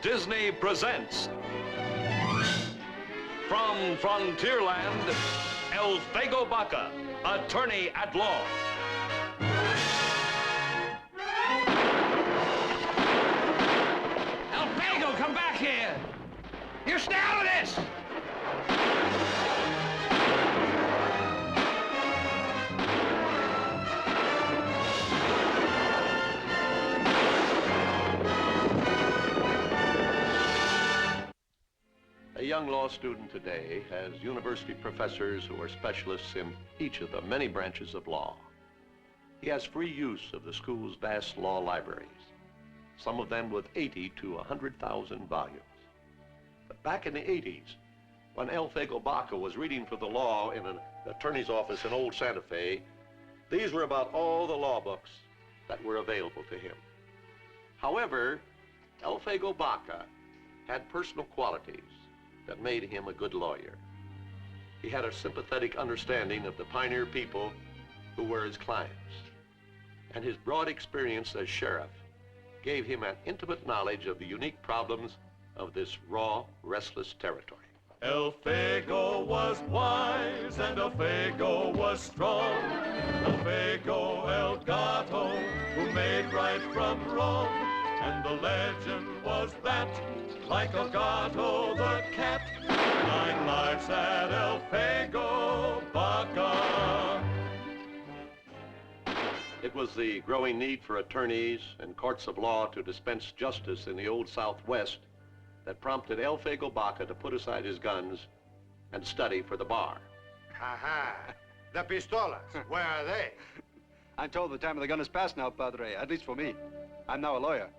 Disney presents from Frontierland, Elfego Baca, attorney at law. Elfego, come back here! You stay out of this! A young law student today has university professors who are specialists in each of the many branches of law. He has free use of the school's vast law libraries, some of them with 80 to 100,000 volumes. But back in the 80s, when Elfego Baca was reading for the law in an attorney's office in Old Santa Fe, these were about all the law books that were available to him. However, Elfego Baca had personal qualities that made him a good lawyer. He had a sympathetic understanding of the pioneer people who were his clients, and his broad experience as sheriff gave him an intimate knowledge of the unique problems of this raw, restless territory. Elfego was wise and Elfego was strong. Elfego El Gato, who made right from wrong. And the legend was that, like El Gato the cat, 9 lives at Elfego Baca. It was the growing need for attorneys and courts of law to dispense justice in the Old Southwest that prompted Elfego Baca to put aside his guns and study for the bar. Ha-ha. The pistolas, where are they? I'm told the time of the gun is past now, Padre, at least for me. I'm now a lawyer.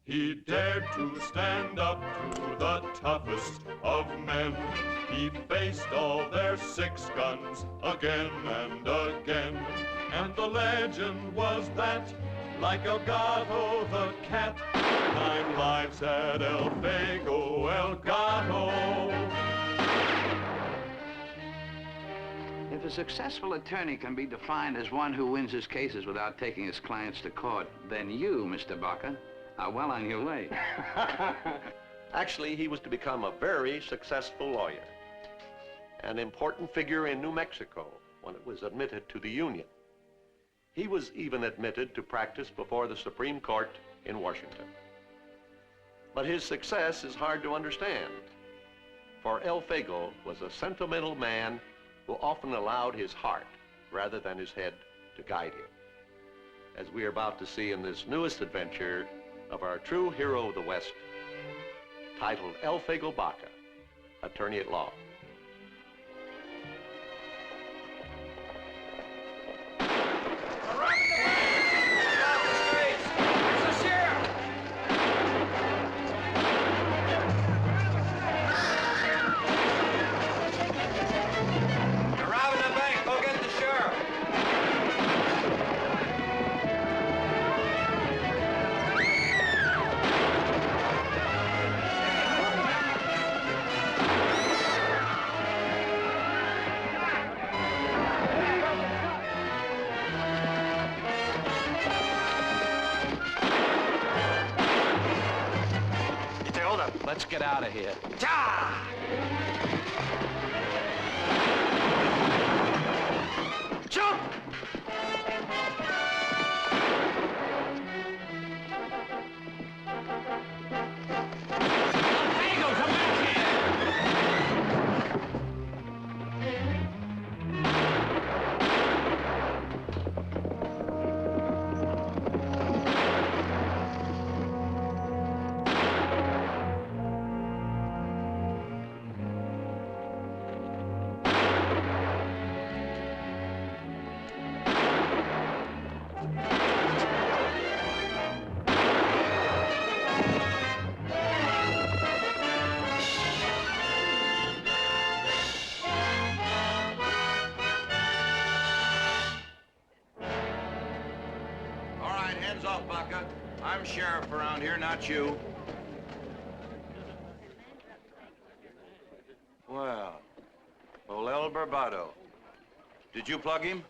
He dared to stand up to the toughest of men. He faced all their 6 guns again and again. And the legend was that, like El Gato the cat, 9 lives at Elfego El Gato. If a successful attorney can be defined as one who wins his cases without taking his clients to court, then you, Mr. Baca, are well on your way. Actually, he was to become a very successful lawyer, an important figure in New Mexico when it was admitted to the Union. He was even admitted to practice before the Supreme Court in Washington. But his success is hard to understand, for Elfego was a sentimental man who often allowed his heart rather than his head to guide him, as we are about to see in this newest adventure of our true hero of the West, titled Elfego Baca, attorney at law. Let's get out of here. Jump! Elfego, come back here! Hands off, Baca. I'm sheriff around here, not you. Well, Olel Barbado. Did you plug him?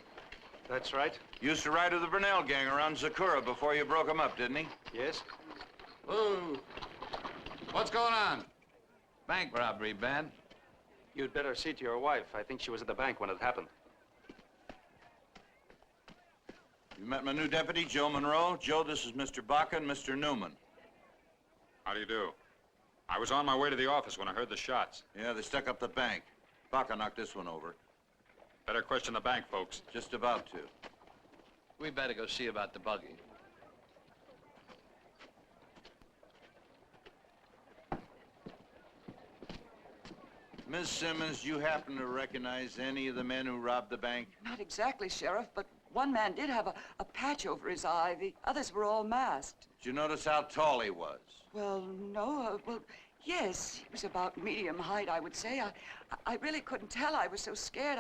That's right. Used to ride with the Bernal gang around Zakura before you broke him up, didn't he? Yes. Whoa. What's going on? Bank robbery, Ben. You'd better see to your wife. I think she was at the bank when it happened. You met my new deputy, Joe Monroe. Joe, this is Mr. Baca and Mr. Newman. How do you do? I was on my way to the office when I heard the shots. Yeah, they stuck up the bank. Baca knocked this one over. Better question the bank, folks. Just about to. We better go see about the buggy. Miss Simmons, you happen to recognize any of the men who robbed the bank? Not exactly, Sheriff, but one man did have a patch over his eye. The others were all masked. Did you notice how tall he was? Well, no, well, yes. He was about medium height, I would say. I really couldn't tell. I was so scared.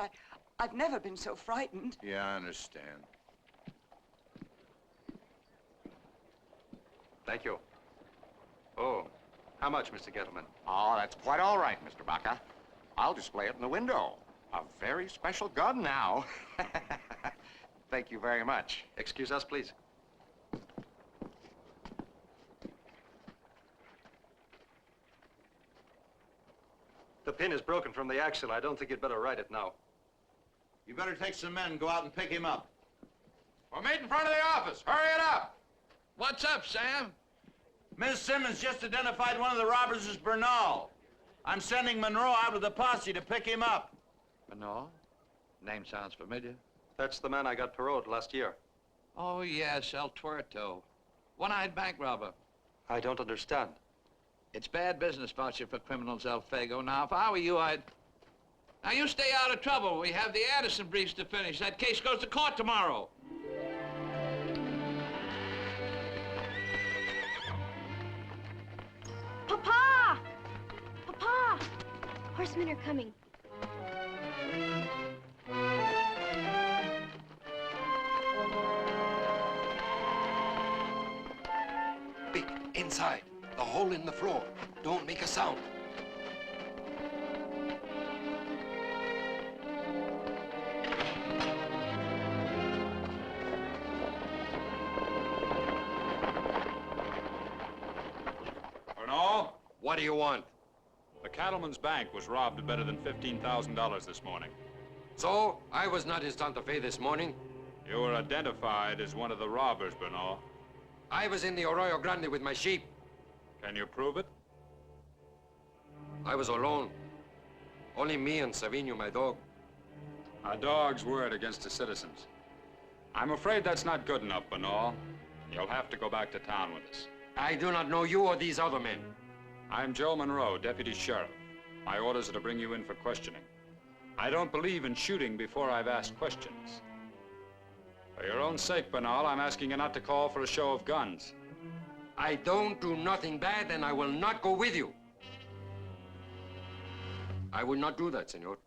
I've never been so frightened. Yeah, I understand. Thank you. Oh, how much, Mr. Gettleman? Oh, that's quite all right, Mr. Baca. I'll display it in the window. A very special gun now. Thank you very much. Excuse us, please. The pin is broken from the axle. I don't think you'd better ride it now. You better take some men and go out and pick him up. We'll meet in front of the office. Hurry it up. What's up, Sam? Miss Simmons just identified one of the robbers as Bernal. I'm sending Monroe out with a posse to pick him up. Bernal? Name sounds familiar. That's the man I got paroled last year. Oh, yes, El Tuerto. One-eyed bank robber. I don't understand. It's bad business voucher for criminals, Elfego. Now, if I were you, I'd... Now, you stay out of trouble. We have the Addison briefs to finish. That case goes to court tomorrow. Papa! Papa! Horsemen are coming. Big, inside. The hole in the floor. Don't make a sound. Bernal, What do you want? the Cattleman's Bank was robbed of better than $15,000 this morning. So, I was not in Santa Fe this morning. You were identified as one of the robbers, Bernal. I was in the Arroyo Grande with my sheep. Can you prove it? I was alone. Only me and Savino, my dog. A dog's word against the citizens. I'm afraid that's not good enough, Bernal. You'll have to go back to town with us. I do not know you or these other men. I'm Joe Monroe, Deputy Sheriff. My orders are to bring you in for questioning. I don't believe in shooting before I've asked questions. For your own sake, Bernal, I'm asking you not to call for a show of guns. I don't do nothing bad, and I will not go with you. I will not do that, senor.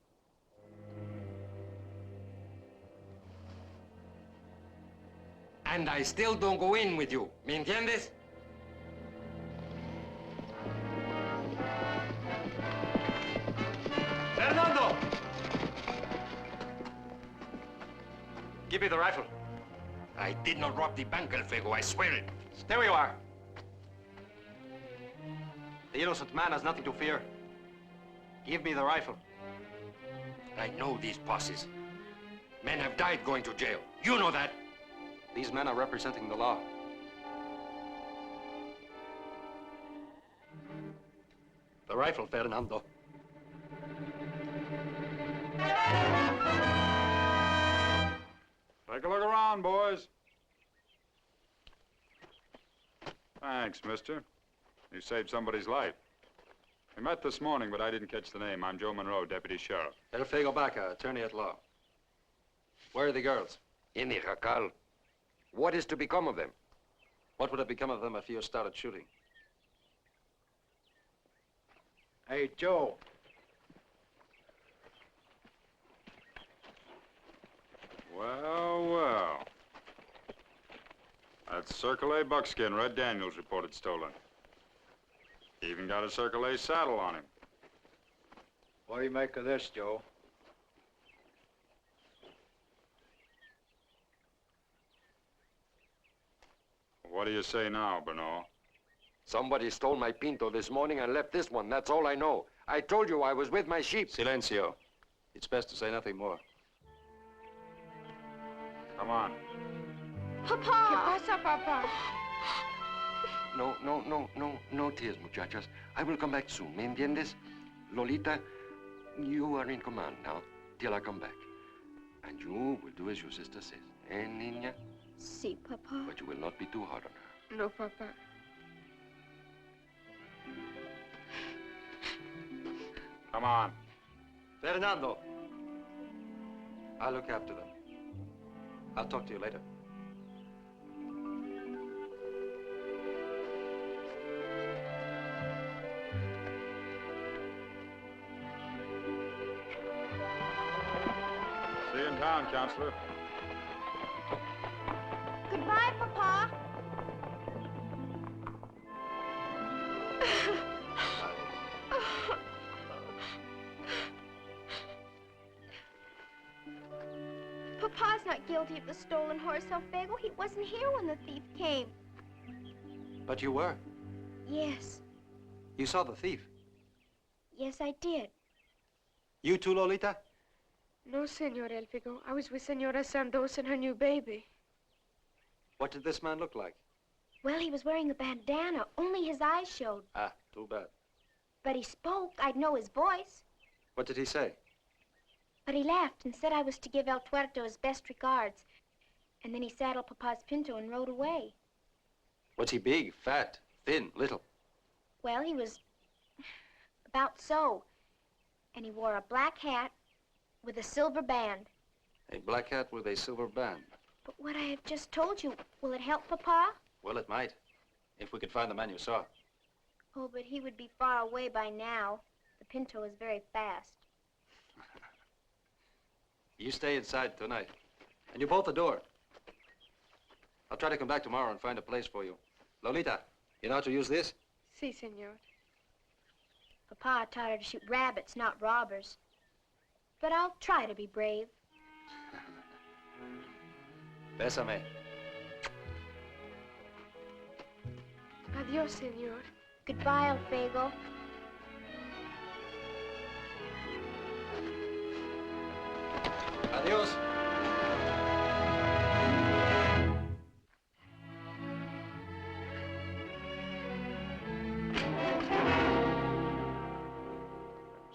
And I still don't go in with you. ¿Me entiendes? Fernando! Give me the rifle. I did not rob the bank, Elfego. I swear it. Stay where you are. The innocent man has nothing to fear. Give me the rifle. I know these bosses. Men have died going to jail. You know that. These men are representing the law. The rifle, Fernando. Take a look around, boys. Thanks, mister. You saved somebody's life. We met this morning, but I didn't catch the name. I'm Joe Monroe, Deputy Sheriff. Elfego Baca, attorney at law. Where are the girls? In the jacal. What is to become of them? What would have become of them if you started shooting? Hey, Joe. Well, well. That's Circle A buckskin Red Daniels reported stolen. He even got a Circle A saddle on him. What do you make of this, Joe? What do you say now, Bernal? Somebody stole my pinto this morning and left this one. That's all I know. I told you I was with my sheep. Silencio. It's best to say nothing more. Come on. Papa! ¿Qué pasa, Papa? No tears, muchachas. I will come back soon, ¿me entiendes? Lolita, you are in command now, till I come back. And you will do as your sister says, eh, niña? Sí, Papa. But you will not be too hard on her. No, Papa. Come on. Fernando. I'll look after them. I'll talk to you later. See you in town, Counselor. Goodbye, Papa. Papa's not guilty of the stolen horse, Elfego. He wasn't here when the thief came. But you were. Yes. You saw the thief. Yes, I did. You too, Lolita? No, Senor Elfego. I was with Senora Santos and her new baby. What did this man look like? Well, he was wearing a bandana. Only his eyes showed. Ah, too bad. But he spoke. I'd know his voice. What did he say? But he laughed and said I was to give El Tuerto his best regards. And then he saddled Papa's pinto and rode away. Was he big, fat, thin, little? Well, he was about so. And he wore a black hat with a silver band. A black hat with a silver band. But what I have just told you, will it help, Papa? Well, it might, if we could find the man you saw. Oh, but he would be far away by now. The pinto is very fast. You stay inside tonight. And you bolt the door. I'll try to come back tomorrow and find a place for you. Lolita, you know how to use this? Sí, Senor. Papa taught her to shoot rabbits, not robbers. But I'll try to be brave. Bésame. Adiós, Senor. Goodbye, Elfego. Adiós.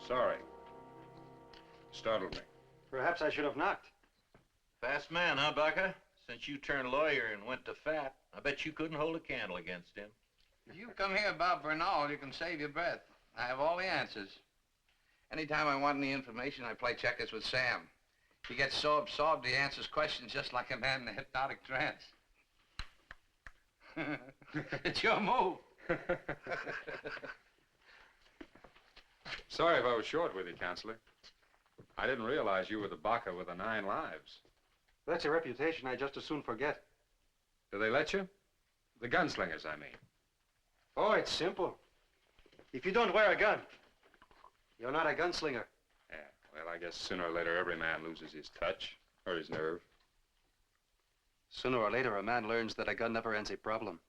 Sorry. Startled me. Perhaps I should have knocked. Fast man, huh, Baca? Since you turned lawyer and went to fat, I bet you couldn't hold a candle against him. If you come here about Bernal, you can save your breath. I have all the answers. Anytime I want any information, I play checkers with Sam. He gets so absorbed he answers questions just like a man in a hypnotic trance. It's your move. Sorry if I was short with you, Counselor. I didn't realize you were the Baca with the 9 lives. That's a reputation I just as soon forget. Do they let you? The gunslingers, I mean. Oh, it's simple. If you don't wear a gun, you're not a gunslinger. Yeah, well, I guess sooner or later every man loses his touch or his nerve. Sooner or later, a man learns that a gun never ends a problem.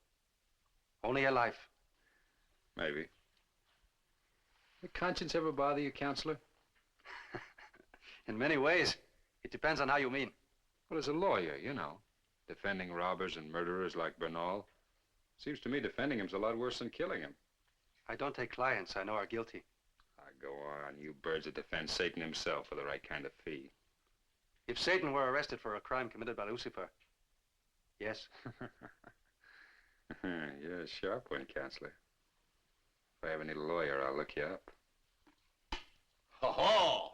Only a life. Maybe. Did conscience ever bother you, Counselor? In many ways. It depends on how you mean. Well, as a lawyer, you know, defending robbers and murderers like Bernal. Seems to me defending him's a lot worse than killing him. I don't take clients I know are guilty. Go on, you birds that defend Satan himself for the right kind of fee. If Satan were arrested for a crime committed by Lucifer, yes. Yeah, sharp one, Counselor. If I ever need a lawyer, I'll look you up. Ho-ho!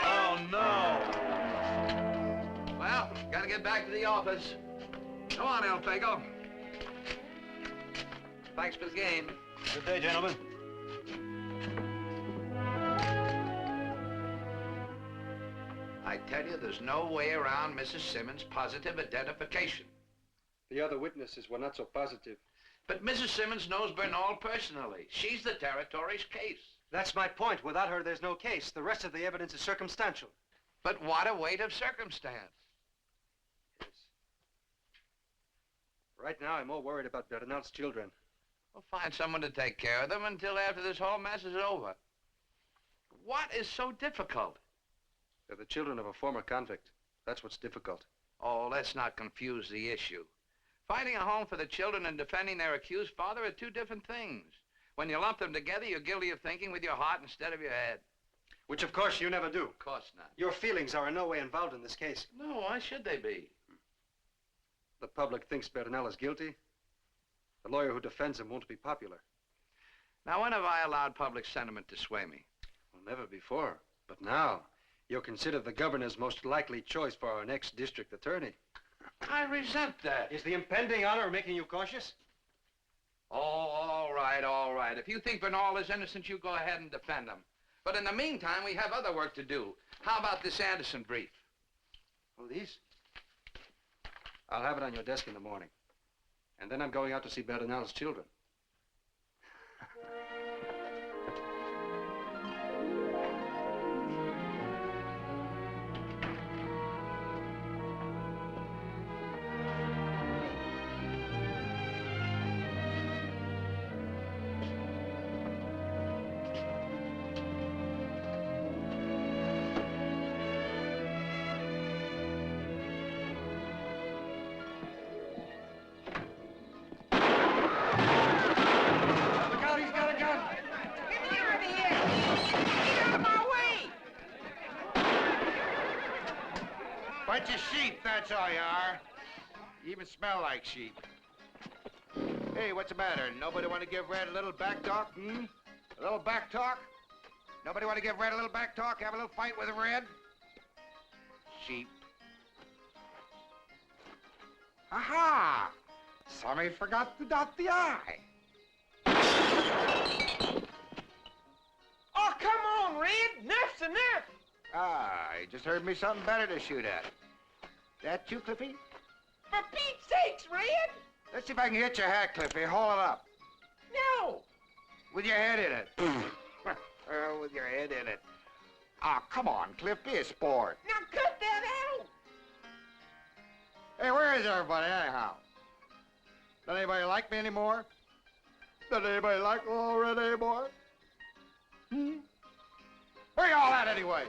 Oh, no! Well, gotta get back to the office. Come on, Elfego. Thanks for the game. Good day, gentlemen. I tell you, there's no way around Mrs. Simmons' positive identification. The other witnesses were not so positive. But Mrs. Simmons knows Bernal personally. She's the territory's case. That's my point. Without her, there's no case. The rest of the evidence is circumstantial. But what a weight of circumstance. Yes. Right now, I'm more worried about Bernal's children. We'll find someone to take care of them until after this whole mess is over. What is so difficult? They're the children of a former convict. That's what's difficult. Oh, let's not confuse the issue. Finding a home for the children and defending their accused father are two different things. When you lump them together, you're guilty of thinking with your heart instead of your head. Which, of course, you never do. Of course not. Your feelings are in no way involved in this case. No, why should they be? The public thinks Bernal is guilty. The lawyer who defends him won't be popular. Now, when have I allowed public sentiment to sway me? Well, never before. But now, you're considered the governor's most likely choice for our next district attorney. I resent that. Is the impending honor making you cautious? Oh, all right, all right. If you think Bernal is innocent, you go ahead and defend him. But in the meantime, we have other work to do. How about this Anderson brief? Oh, these? I'll have it on your desk in the morning. And then I'm going out to see Bernal's children. Bunch of sheep, that's all you are. You even smell like sheep. Hey, what's the matter? Nobody want to give Red a little back talk, hmm? A little back talk? Nobody want to give Red a little back talk? Have a little fight with Red? Sheep. Aha! Somebody forgot to dot the I. Oh, come on, Red. Enough's enough. Ah, you just heard me something better to shoot at. That you, Cliffy? For Pete's sakes, Red. Let's see if I can get your hat, Cliffy. Hold it up. No. With your head in it. With your head in it. Ah, come on, Cliff. Be a sport. Now cut that out. Hey, where is everybody, anyhow? Does anybody like me anymore? Does anybody like Red anymore? Hmm? Where y'all at, anyway?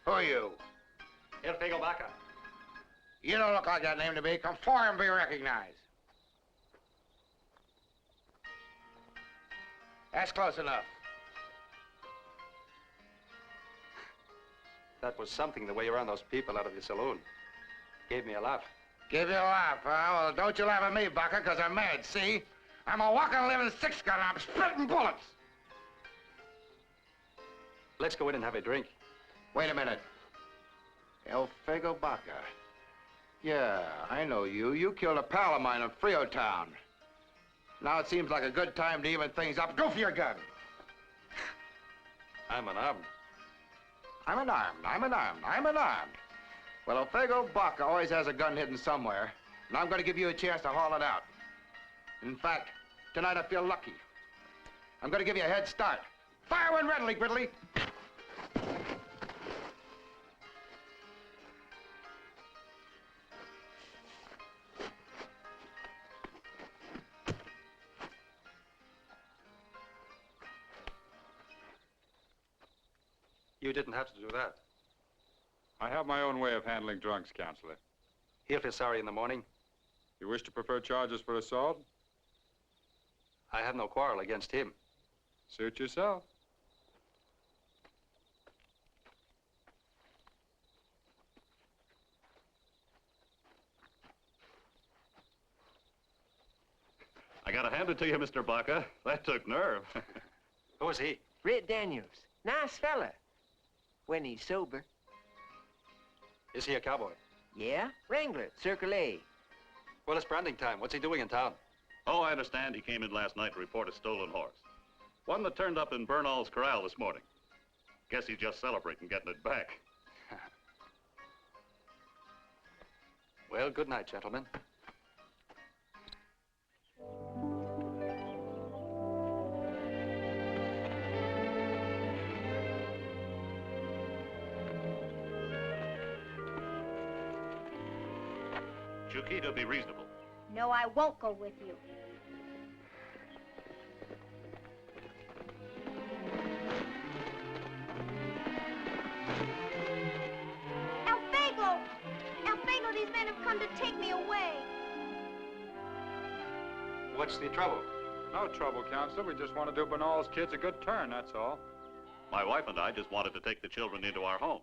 Who are you? Elfego Baca. You don't look like that name to me. Come forward and be recognized. That's close enough. That was something, the way you ran those people out of the saloon. Gave me a laugh. Give you a laugh, huh? Well, don't you laugh at me, Baca, because I'm mad, see? I'm a walking, living six-gun, and I'm spitting bullets. Let's go in and have a drink. Wait a minute. Elfego Baca. Yeah, I know you. You killed a pal of mine in Freotown. Now it seems like a good time to even things up. Go for your gun. I'm unarmed. I'm unarmed. Well, Elfego Baca always has a gun hidden somewhere, and I'm going to give you a chance to haul it out. In fact, tonight I feel lucky. I'm going to give you a head start. Fire one readily, Gridley. You didn't have to do that. I have my own way of handling drunks, Counselor. He'll feel sorry in the morning. You wish to prefer charges for assault? I have no quarrel against him. Suit yourself. I gotta hand it to you, Mr. Baca. That took nerve. Who is he? Red Daniels. Nice fella. When he's sober. Is he a cowboy? Yeah, Wrangler, Circle A. Well, it's branding time. What's he doing in town? Oh, I understand he came in last night to report a stolen horse. One that turned up in Bernal's corral this morning. Guess he's just celebrating getting it back. Well, good night, gentlemen. Chuchita, be reasonable. No, I won't go with you. Elfego! Elfego, these men have come to take me away. What's the trouble? No trouble, Counselor. We just want to do Bernal's kids a good turn, that's all. My wife and I just wanted to take the children into our home.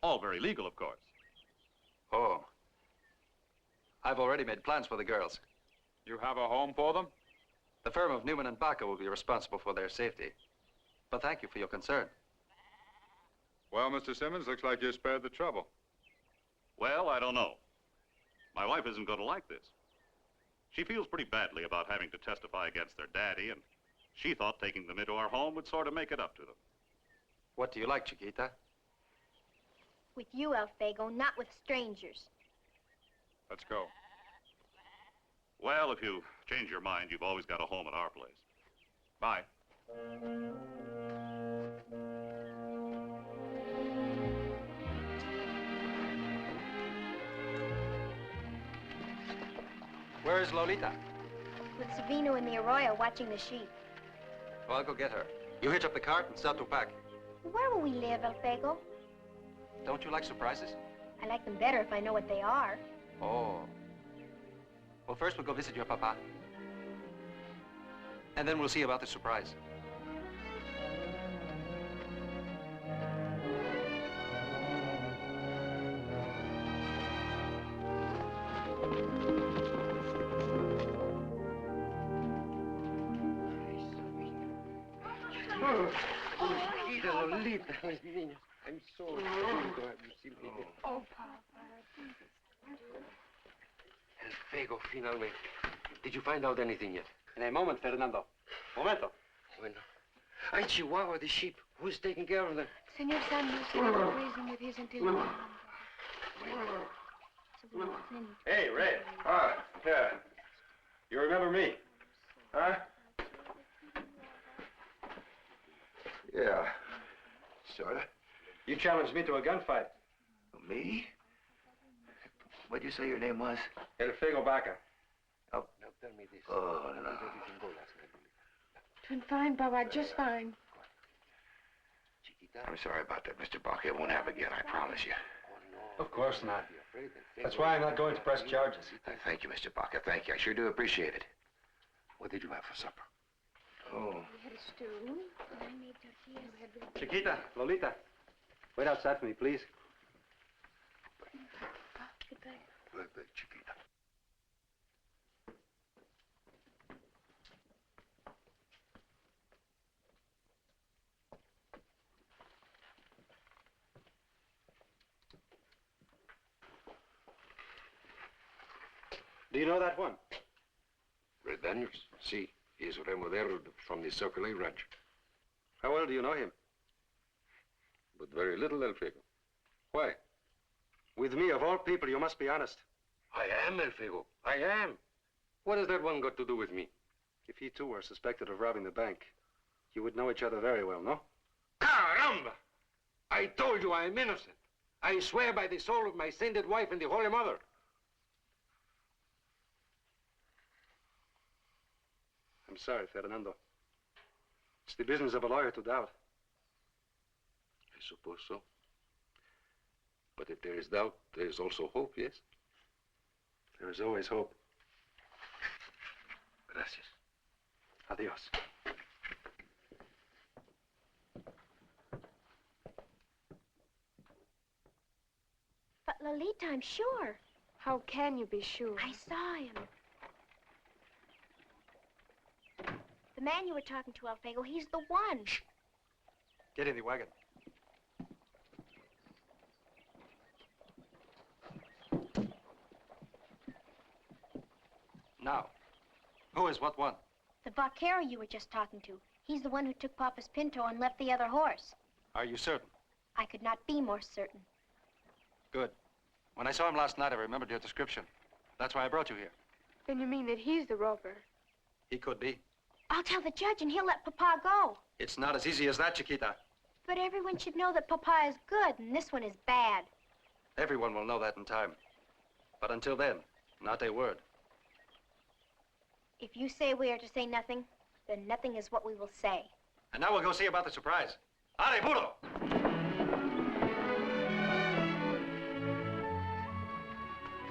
All very legal, of course. Oh. I've already made plans for the girls. You have a home for them? The firm of Newman and Baca will be responsible for their safety. But thank you for your concern. Well, Mr. Simmons, looks like you spared the trouble. Well, I don't know. My wife isn't going to like this. She feels pretty badly about having to testify against their daddy, and she thought taking them into our home would sort of make it up to them. What do you like, Chiquita? With you, Elfego, not with strangers. Let's go. Well, if you change your mind, you've always got a home at our place. Bye. Where is Lolita? With Savino in the arroyo watching the sheep. Well, I'll go get her. You hitch up the cart and start to pack. Where will we live, Elfego? Don't you like surprises? I like them better if I know what they are. Oh. Well, first we'll go visit your papa. And then we'll see about the surprise. Lolita, mis niños. I'm so sorry to have you simply. Oh, Papa. Elfego, finalmente. Did you find out anything yet? In a moment, Fernando. Momento. Bueno. Ay, Chihuahua, the sheep. Who's taking care of them? Senor Samuel said he will raise them with his until... Hey, Red. Ah, yeah. You remember me? Huh? Yeah, sorta. You challenged me to a gunfight. Me? What'd you say your name was? Elfego Baca. Oh, now tell me this. Oh, How no. did everything go last night, Lolita? Doing fine, Papa, just fine. I'm sorry about that, Mr. Baca. It won't happen again, I promise you. Of course not. That's why I'm not going to press charges. Thank you, Mr. Baca. Thank you. I sure do appreciate it. What did you have for supper? Oh. We had a stew, and I made tortillas. We had Chiquita, Lolita, wait outside for me, please. Goodbye. Bye, Chiquita. Do you know that one? Red Daniels? See, he is Remodero from the Circle Ranch. How well do you know him? But very little, Elfego. Why? With me, of all people, you must be honest. I am, Elfego. I am. What has that one got to do with me? If he, too, were suspected of robbing the bank, you would know each other very well, no? Caramba! I told you I am innocent. I swear by the soul of my sainted wife and the Holy Mother. I'm sorry, Fernando. It's the business of a lawyer to doubt. I suppose so. But if there is doubt, there is also hope, yes? There is always hope. Gracias. Adios. But Lolita, I'm sure. How can you be sure? I saw him. The man you were talking to, Elfego, he's the one. Shh. Get in the wagon. Now, who is what one? The vaquero you were just talking to. He's the one who took Papa's Pinto and left the other horse. Are you certain? I could not be more certain. Good. When I saw him last night, I remembered your description. That's why I brought you here. Then you mean that he's the robber? He could be. I'll tell the judge and he'll let Papa go. It's not as easy as that, Chiquita. But everyone should know that Papa is good and this one is bad. Everyone will know that in time. But until then, not a word. If you say we are to say nothing, then nothing is what we will say. And now we'll go see about the surprise. Ale, burro!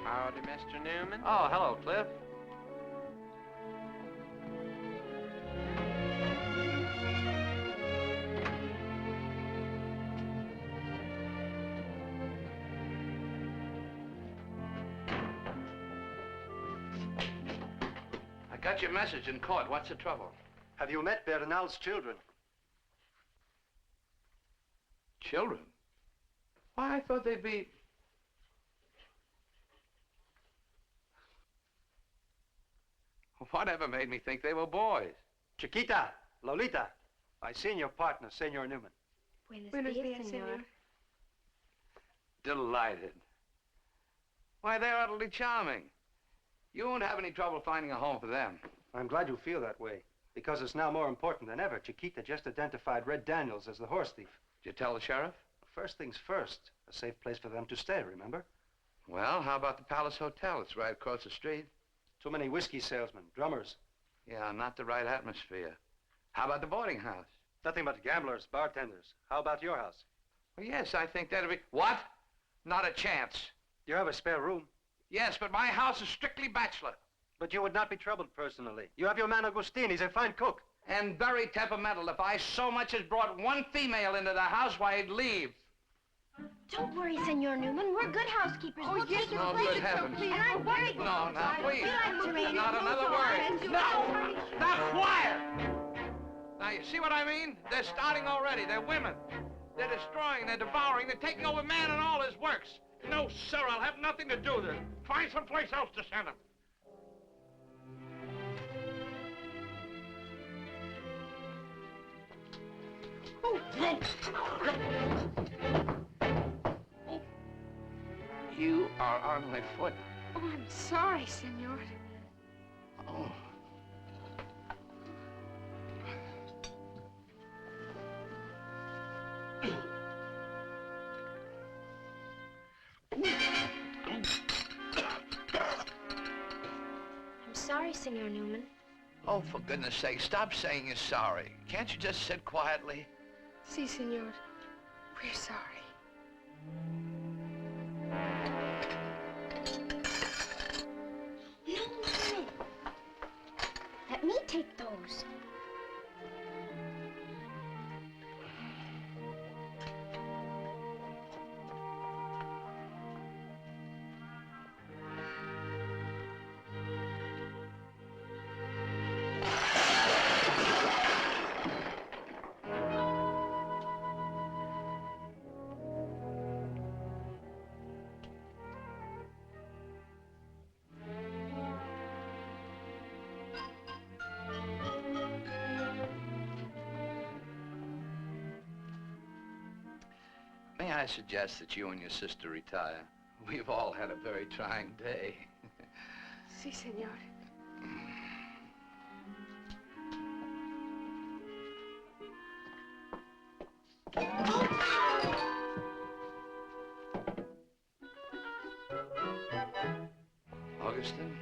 Howdy, Mr. Newman. Oh, hello, Cliff. I got your message in court. What's the trouble? Have you met Bernal's children? Children? Why, I thought they'd be... Whatever made me think they were boys? Chiquita, Lolita, my senior partner, Senor Newman. Buenos días, senor. Delighted. Why, they're utterly charming. You won't have any trouble finding a home for them. I'm glad you feel that way, because it's now more important than ever. Chiquita just identified Red Daniels as the horse thief. Did you tell the sheriff? First things first, a safe place for them to stay, remember? Well, how about the Palace Hotel? It's right across the street. Too many whiskey salesmen, drummers. Yeah, not the right atmosphere. How about the boarding house? Nothing but gamblers, bartenders. How about your house? Well, yes, I think that'd be... What? Not a chance. You have a spare room? Yes, but my house is strictly bachelor. But you would not be troubled personally. You have your man Agustin. He's a fine cook. And very temperamental. If I so much as brought one female into the house, why, he'd leave. Don't worry, Senor Newman. We're good housekeepers. Oh, we'll yes, take his oh, place. good heavens. And I'm very... No, now, please. Not Not another word. No! Now, quiet! Now, you see what I mean? They're starting already. They're women. They're destroying, they're devouring, they're taking over man and all his works. No, sir, I'll have nothing to do with it. Find someplace else to send them. You are on my foot. Oh, I'm sorry, senor. Oh. I'm sorry, Senor Newman. Oh, for goodness sake, stop saying you're sorry. Can't you just sit quietly? Si, senor. We're sorry. No. Let me take those. May I suggest that you and your sister retire? We've all had a very trying day. Si, senor. Augustine,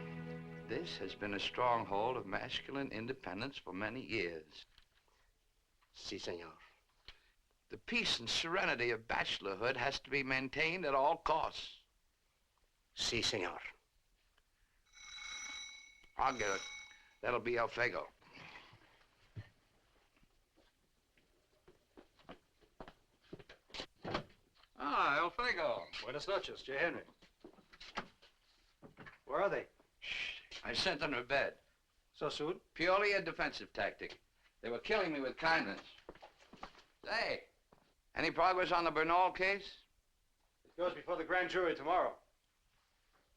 this has been a stronghold of masculine independence for many years. Si, senor. The peace and serenity of bachelorhood has to be maintained at all costs. Si, senor. I'll get it. That'll be Elfego. Ah, Elfego. Buenas noches, J. Henry. Where are they? Shh. I sent them to bed. So soon? Purely a defensive tactic. They were killing me with kindness. Say, any progress on the Bernal case? It goes before the grand jury tomorrow.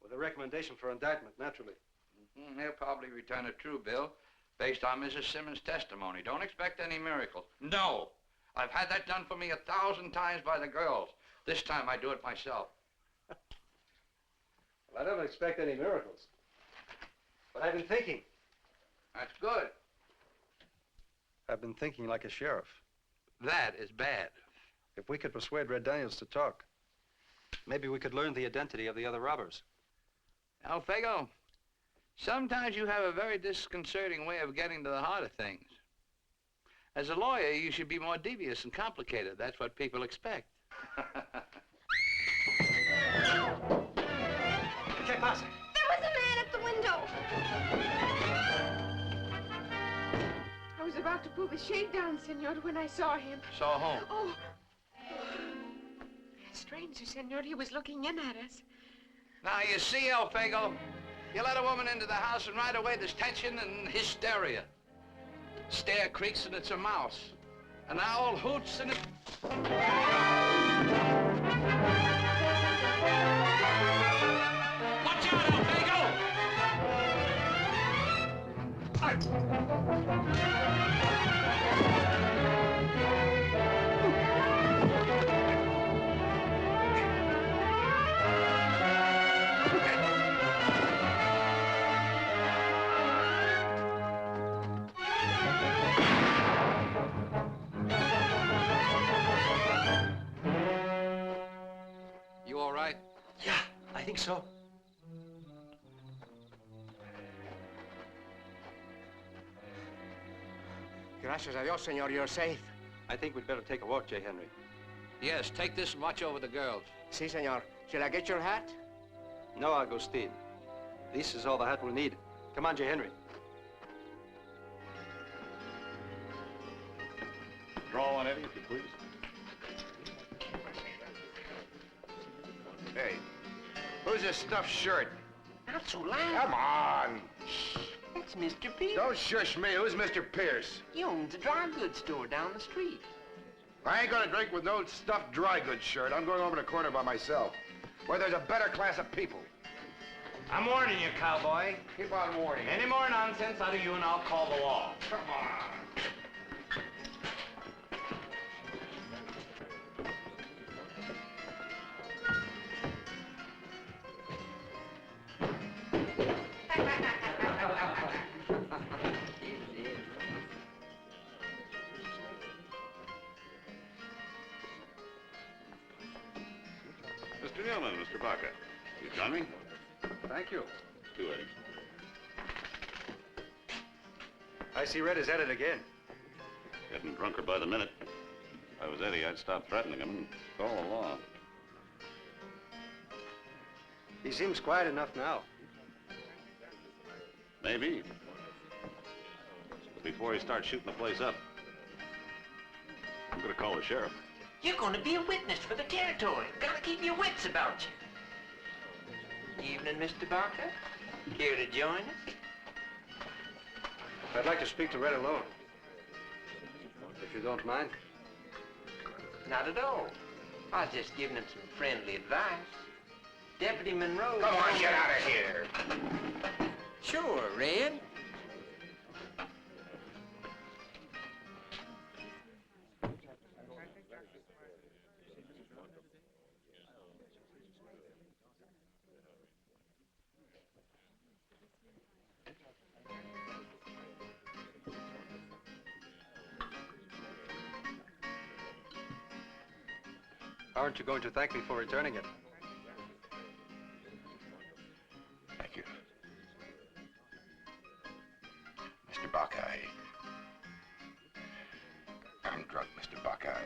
With a recommendation for indictment, naturally. They'll probably return a true bill based on Mrs. Simmons' testimony. Don't expect any miracles. No! I've had that done for me 1,000 times by the girls. This time I do it myself. Well, I don't expect any miracles. But I've been thinking. That's good. I've been thinking like a sheriff. That is bad. If we could persuade Red Daniels to talk, maybe we could learn the identity of the other robbers. Elfego, sometimes you have a very disconcerting way of getting to the heart of things. As a lawyer, you should be more devious and complicated. That's what people expect. ¿Qué pasa? There was a man at the window. I was about to pull the shade down, senor, when I saw him. Saw whom? Oh. Strange, senor. He was looking in at us. Now, you see, Elfego, you let a woman into the house and right away there's tension and hysteria. Stair creaks and it's a mouse. An owl hoots and it... Watch out, Elfego! You all right? Yeah, I think so. Gracias a Dios, senor, you're safe. I think we'd better take a walk, J. Henry. Yes, take this and watch over the girls. Si, senor. Shall I get your hat? No, Agustin. This is all the hat we'll need. Come on, J. Henry. Draw one, Eddie, if you please. Hey, who's this stuffed shirt? Not so loud. Come on. That's Mr. Pierce. Don't shush me. Who's Mr. Pierce? He owns a dry goods store down the street. I ain't gonna drink with no stuffed dry goods shirt. I'm going over to the corner by myself, where there's a better class of people. I'm warning you, cowboy. Keep on warning. Any more nonsense out of you and I'll call the law. Come on. Mr. Newman, Mr. Baca. You join me? Thank you. Do Eddie. I see Red is at it again. Getting drunker by the minute. If I was Eddie, I'd stop threatening him and follow along. He seems quiet enough now. Maybe. But before he starts shooting the place up, I'm gonna call the sheriff. You're going to be a witness for the territory. Gotta keep your wits about you. Evening, Mr. Baca. Care to join us? I'd like to speak to Red alone. If you don't mind. Not at all. I was just giving him some friendly advice. Deputy Monroe... Come on, get out of here. Sure, Red. Aren't you going to thank me for returning it? Thank you. Mr. Baca, I'm drunk, Mr. Baca.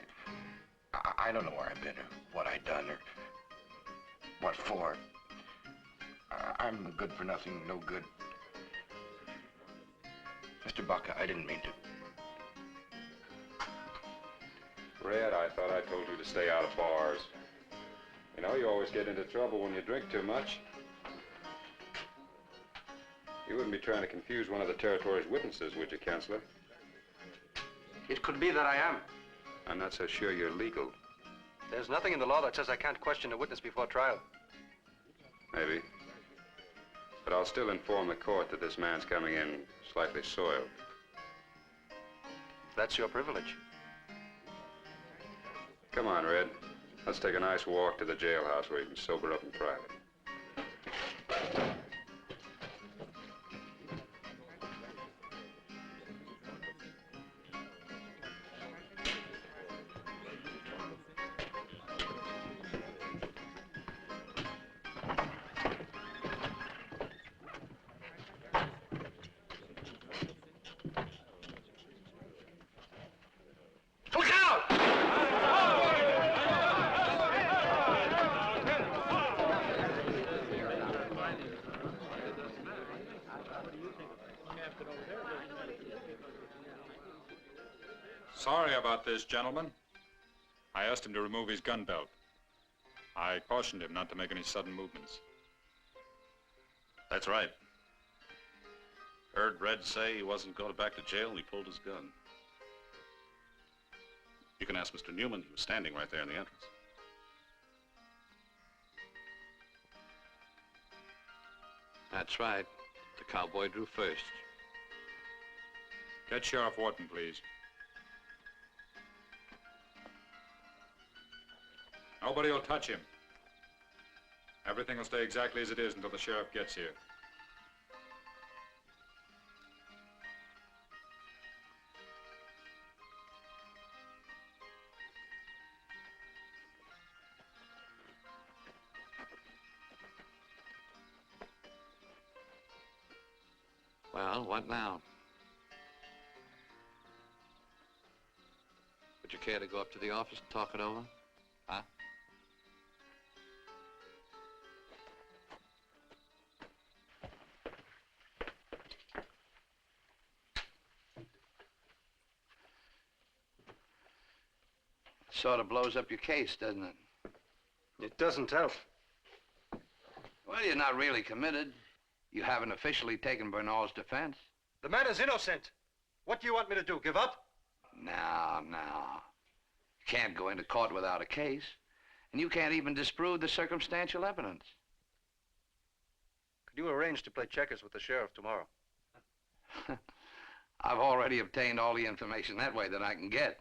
I don't know where I've been or what I done or what for. I'm good for nothing, no good. Mr. Baca, I didn't mean to. Red, I thought I told you to stay out of bars. You know, you always get into trouble when you drink too much. You wouldn't be trying to confuse one of the territory's witnesses, would you, Counselor? It could be that I am. I'm not so sure you're legal. There's nothing in the law that says I can't question a witness before trial. Maybe. But I'll still inform the court that this man's coming in slightly soiled. That's your privilege. Come on, Red. Let's take a nice walk to the jailhouse where you can sober up in private. Sorry about this, gentlemen. I asked him to remove his gun belt. I cautioned him not to make any sudden movements. That's right. Heard Red say he wasn't going back to jail and he pulled his gun. You can ask Mr. Newman. He was standing right there in the entrance. That's right. The cowboy drew first. Get Sheriff Wharton, please. Nobody will touch him. Everything will stay exactly as it is until the sheriff gets here. Well, what now? Would you care to go up to the office and talk it over? Huh? Sort of blows up your case, doesn't it? It doesn't help. Well, you're not really committed. You haven't officially taken Bernal's defense. The man is innocent. What do you want me to do, give up? No. You can't go into court without a case. And you can't even disprove the circumstantial evidence. Could you arrange to play checkers with the sheriff tomorrow? I've already obtained all the information that way that I can get.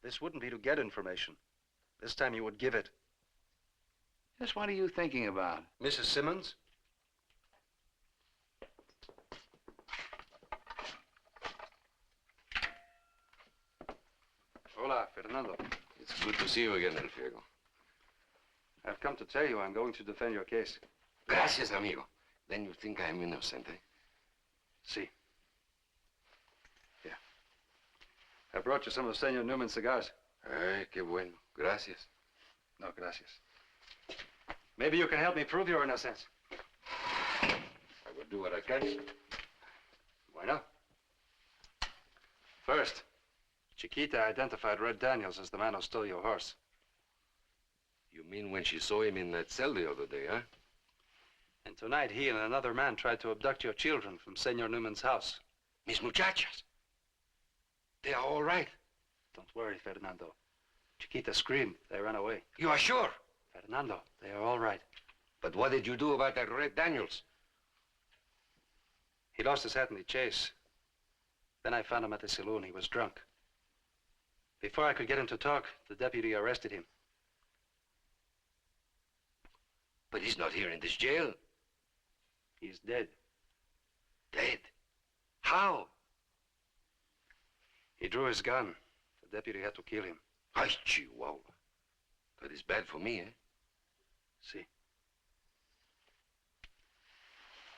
This wouldn't be to get information. This time you would give it. Just what are you thinking about? Mrs. Simmons? Hola, Fernando. It's good to see you again, Elfego. I've come to tell you I'm going to defend your case. Gracias, amigo. Then you think I'm innocent, eh? Si. Here. I brought you some of Senor Newman's cigars. Ay, qué bueno. Gracias. No, gracias. Maybe you can help me prove your innocence. I will do what I can. Why not? First, Chuchita identified Red Daniels as the man who stole your horse. You mean when she saw him in that cell the other day, huh? And tonight, he and another man tried to abduct your children from Senor Newman's house. Mis muchachas. They are all right. Don't worry, Fernando. Chuchita screamed. They ran away. You are sure? Fernando, they are all right. But what did you do about that Red Daniels? He lost his hat in the chase. Then I found him at the saloon. He was drunk. Before I could get him to talk, the deputy arrested him. But he's not here in this jail. He's dead. Dead? How? He drew his gun. The deputy had to kill him. Ay, Chihuahua. That is bad for me, eh? See.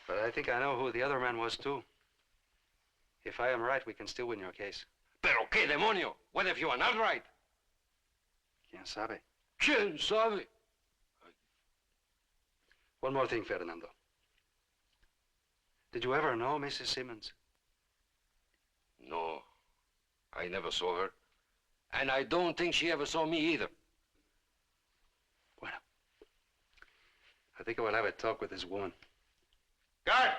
But I think I know who the other man was, too. If I am right, we can still win your case. Pero qué demonio? What if you are not right? ¿Quién sabe? ¿Quién sabe? One more thing, Fernando. Did you ever know Mrs. Simmons? No. I never saw her. And I don't think she ever saw me either. Bueno. I think I will have a talk with this woman. Guard!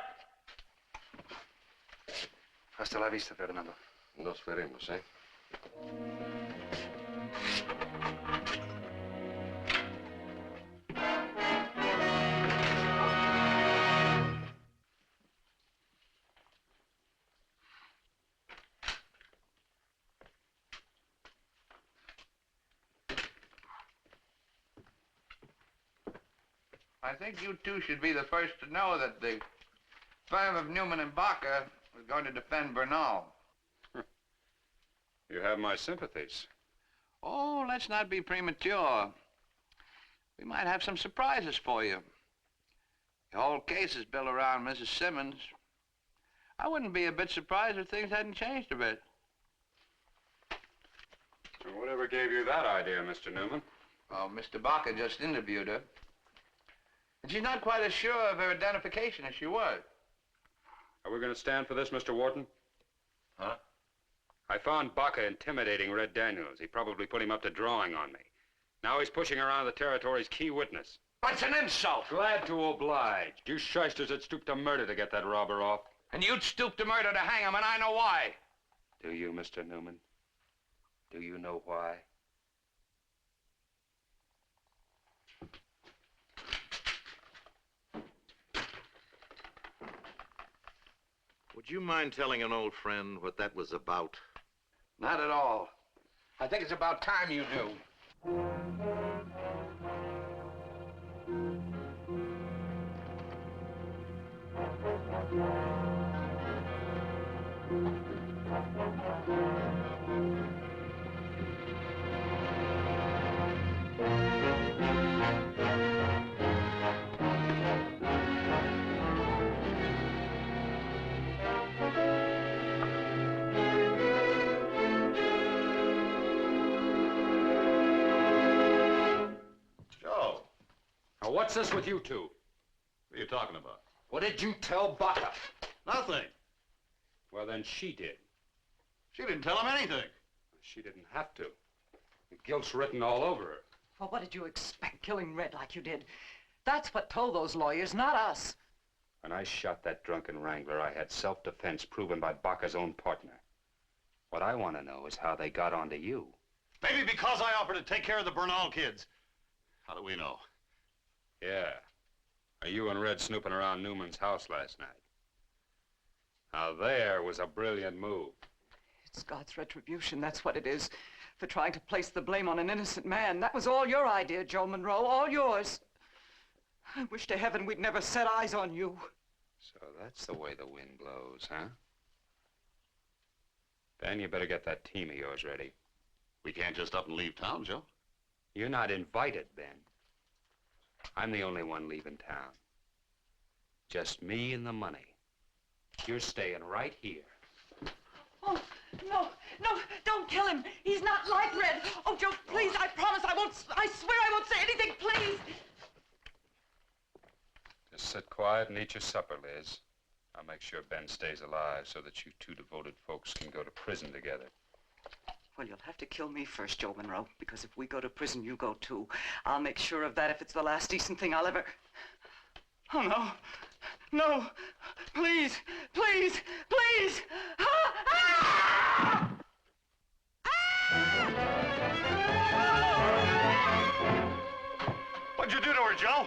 Hasta la vista, Fernando. Nos veremos, eh? I think you two should be the first to know that the firm of Newman and Baca was going to defend Bernal. You have my sympathies. Oh, let's not be premature. We might have some surprises for you. The whole case is built around Mrs. Simmons. I wouldn't be a bit surprised if things hadn't changed a bit. Well, whatever gave you that idea, Mr. Newman? Oh, Mr. Baca just interviewed her. And she's not quite as sure of her identification as she was. Are we going to stand for this, Mr. Wharton? Huh? I found Baca intimidating Red Daniels. He probably put him up to drawing on me. Now he's pushing around the territory's key witness. That's an insult. Glad to oblige. You shysters had stooped to murder to get that robber off. And you'd stoop to murder to hang him, and I know why. Do you, Mr. Newman? Do you know why? Would you mind telling an old friend what that was about? Not at all. I think it's about time you do. Joe. Now, what's this with you two? What are you talking about? What did you tell Baca? Nothing. Well, then she did. She didn't tell him anything. She didn't have to. The guilt's written all over her. Well, what did you expect, killing Red like you did? That's what told those lawyers, not us. When I shot that drunken wrangler, I had self-defense proven by Baca's own partner. What I want to know is how they got onto you. Maybe because I offered to take care of the Bernal kids. How do we know? Yeah. Are you and Red snooping around Newman's house last night? Now, there was a brilliant move. It's God's retribution, that's what it is, for trying to place the blame on an innocent man. That was all your idea, Joe Monroe, all yours. I wish to heaven we'd never set eyes on you. So that's the way the wind blows, huh? Ben, you better get that team of yours ready. We can't just up and leave town, Joe. You're not invited, Ben. I'm the only one leaving town. Just me and the money. You're staying right here. Oh, no, don't kill him. He's not like Red. Oh, Joe, please, I promise I swear I won't say anything, please. Just sit quiet and eat your supper, Liz. I'll make sure Ben stays alive so that you two devoted folks can go to prison together. Well, you'll have to kill me first, Joe Monroe, because if we go to prison, you go too. I'll make sure of that if it's the last decent thing I'll ever... Oh, no. No. Please. Please. Please. Ah! What'd you do to her, Joe?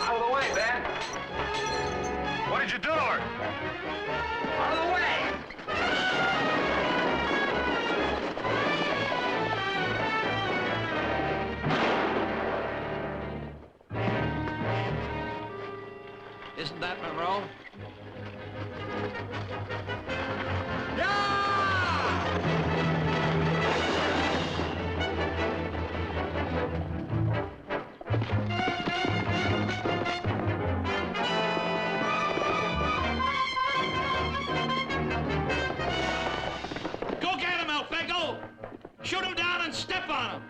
Out of the way, Ben. What did you do to her? Out of the way. Isn't that Monroe? Go get him, Elfego! Shoot him down and step on him!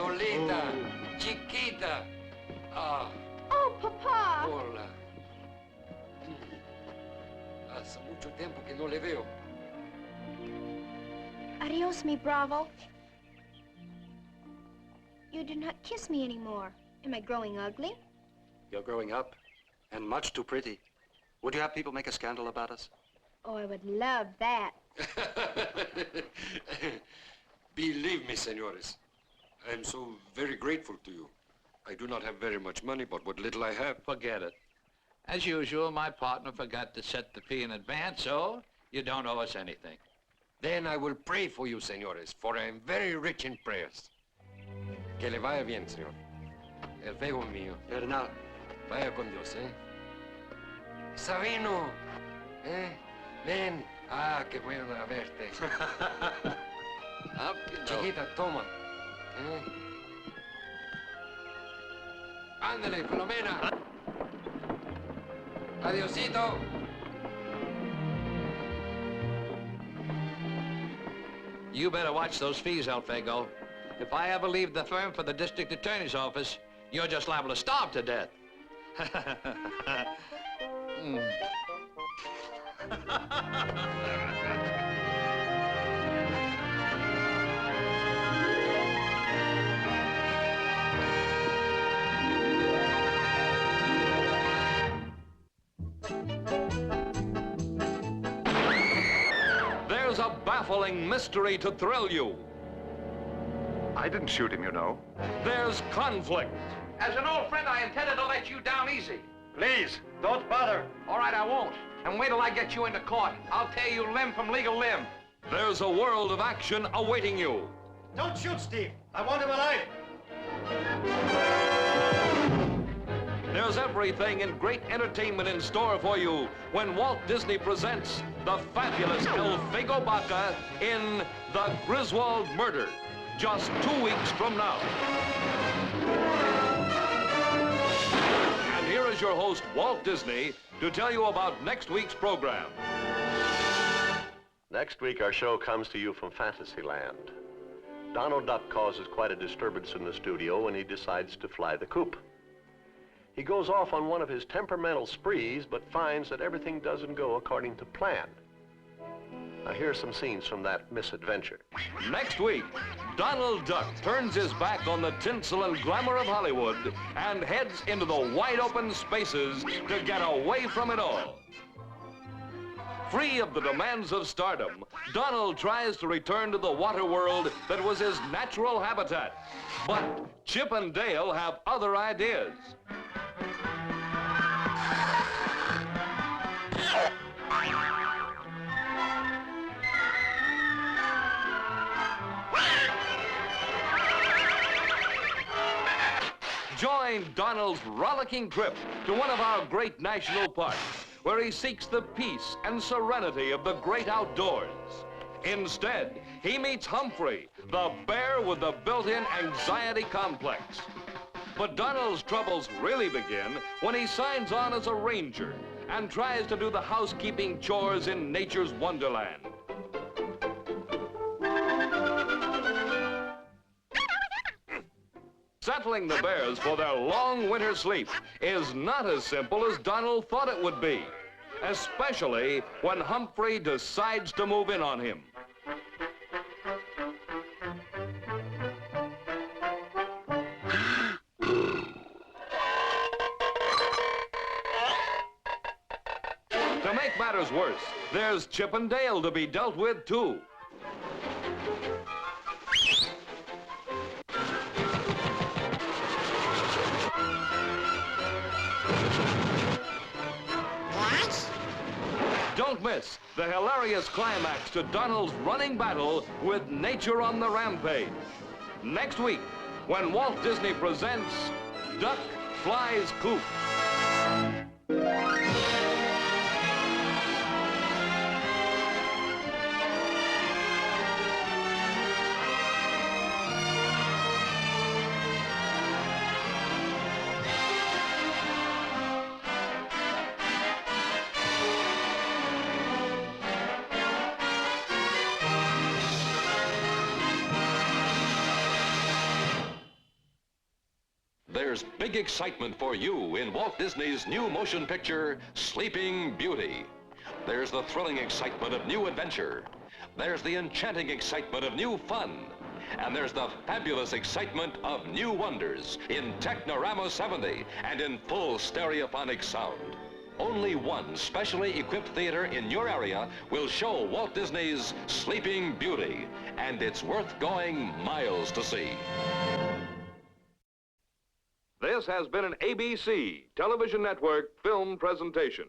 Lolita, Chiquita. Ah, Oh, Papa! hola. Hace mucho tiempo que no le veo. Adios, mi bravo. You do not kiss me anymore. Am I growing ugly? You're growing up, and much too pretty. Would you have people make a scandal about us? Oh, I would love that. Believe me, senores, I am so very grateful to you. I do not have very much money, but what little I have... Forget it. As usual, my partner forgot to set the fee in advance, so you don't owe us anything. Then I will pray for you, senores, for I am very rich in prayers. Que le vaya bien, señor. Elfego mío. Bernal. Vaya con Dios, ¿eh? Sabino, ¿eh? Ven. Ah, qué bueno verte. Chiquita, toma. ¿Eh? Ándale, Filomena. Adiosito. You better watch those fees, Elfego. If I ever leave the firm for the district attorney's office, you're just liable to starve to death. There's a baffling mystery to thrill you. I didn't shoot him, you know. There's conflict. As an old friend, I intended to let you down easy. Please, don't bother. All right, I won't. And wait till I get you into court. I'll tear you limb from legal limb. There's a world of action awaiting you. Don't shoot, Steve. I want him alive. There's everything in great entertainment in store for you when Walt Disney presents the fabulous Elfego Baca in The Griswold Murder, just 2 weeks from now. And here is your host, Walt Disney, to tell you about next week's program. Next week, our show comes to you from Fantasyland. Donald Duck causes quite a disturbance in the studio when he decides to fly the coop. He goes off on one of his temperamental sprees, but finds that everything doesn't go according to plan. Now, here are some scenes from that misadventure. Next week, Donald Duck turns his back on the tinsel and glamour of Hollywood and heads into the wide-open spaces to get away from it all. Free of the demands of stardom, Donald tries to return to the water world that was his natural habitat. But Chip and Dale have other ideas. Join Donald's rollicking trip to one of our great national parks, where he seeks the peace and serenity of the great outdoors. Instead, he meets Humphrey, the bear with the built-in anxiety complex. But Donald's troubles really begin when he signs on as a ranger and tries to do the housekeeping chores in nature's wonderland. Settling the bears for their long winter sleep is not as simple as Donald thought it would be, especially when Humphrey decides to move in on him. To make matters worse, there's Chip and Dale to be dealt with, too. Don't miss the hilarious climax to Donald's running battle with nature on the rampage. Next week, when Walt Disney presents Duck Flies Coop. there's big excitement for you in Walt Disney's new motion picture, Sleeping Beauty. There's the thrilling excitement of new adventure. There's the enchanting excitement of new fun. And there's the fabulous excitement of new wonders in Technorama 70 and in full stereophonic sound. Only one specially equipped theater in your area will show Walt Disney's Sleeping Beauty, and it's worth going miles to see. This has been an ABC Television Network film presentation.